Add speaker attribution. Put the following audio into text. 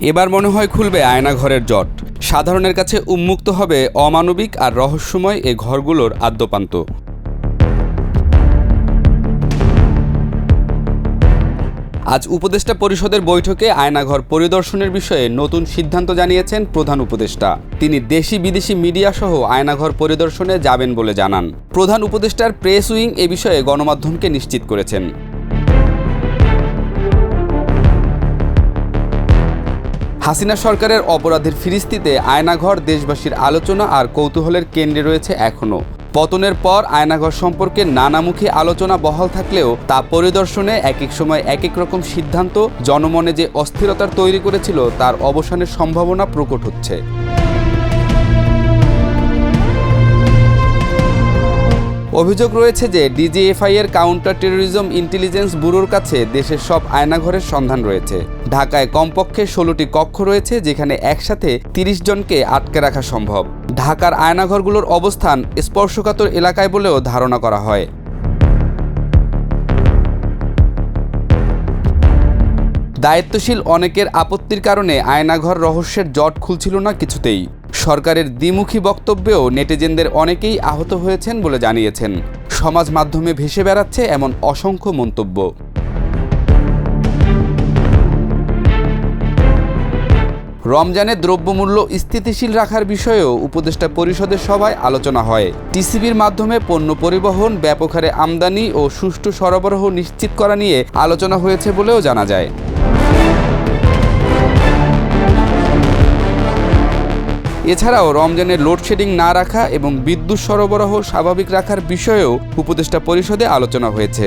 Speaker 1: এবার মনে হয় খুলবে আয়নাঘরের জট। সাধারণের কাছে উন্মুক্ত হবে অমানবিক আর রহস্যময় এ ঘরগুলোর আদ্যপান্ত। আজ উপদেষ্টা পরিষদের বৈঠকে আয়নাঘর পরিদর্শনের বিষয়ে নতুন সিদ্ধান্ত জানিয়েছেন প্রধান উপদেষ্টা। তিনি দেশি বিদেশি মিডিয়া সহ আয়নাঘর পরিদর্শনে যাবেন বলে জানান। প্রধান উপদেষ্টার প্রেস উইং এ বিষয়ে গণমাধ্যমকে নিশ্চিত করেছেন। হাসিনা সরকারের অপরাধের ফিরিস্তিতে আয়নাঘর দেশবাসীর আলোচনা আর কৌতূহলের কেন্দ্রে রয়েছে এখনও। পতনের পর আয়নাঘর সম্পর্কে নানামুখী আলোচনা বহাল থাকলেও তা পরিদর্শনে একেক সময় একেক রকম সিদ্ধান্ত জনমনে যে অস্থিরতার তৈরি করেছিল তার অবসানের সম্ভাবনা প্রকট হচ্ছে। অভিযোগ রয়েছে যে ডিজিএফআই এর কাউন্টার টেরোরিজম ইন্টেলিজেন্স ব্যুরোর কাছে দেশের সব আয়নাঘরের সন্ধান রয়েছে। ঢাকায় কমপক্ষে 16টি কক্ষ রয়েছে যেখানে একসাথে 30 জনকে আটকে রাখা সম্ভব। ঢাকার আয়নাঘরগুলোর অবস্থান স্পর্শকাতর এলাকায় বলেও ধারণা করা হয়। দায়িত্বশীল অনেকের আপত্তির কারণে আয়নাঘর রহস্যের জট খুলছিল না কিছুতেই। সরকারের দ্বিমুখী বক্তব্যেও নেটিজেনদের অনেকেই আহত হয়েছেন বলে জানিয়েছেন। সমাজ মাধ্যমে ভেসে বেড়াচ্ছে এমন অসংখ্য মন্তব্য। রমজানে দ্রব্যমূল্য স্থিতিশীল রাখার বিষয়েও উপদেষ্টা পরিষদের সভায় আলোচনা হয়। টিসিবির মাধ্যমে পণ্য পরিবহন, ব্যাপক হারে আমদানি ও সুষ্ঠু সরবরাহ নিশ্চিত করা নিয়ে আলোচনা হয়েছে বলেও জানা যায়। এছাড়াও রমজানে লোডশেডিং না রাখা এবং বিদ্যুৎ সরবরাহ স্বাভাবিক রাখার বিষয়েও উপদেষ্টা পরিষদে আলোচনা হয়েছে।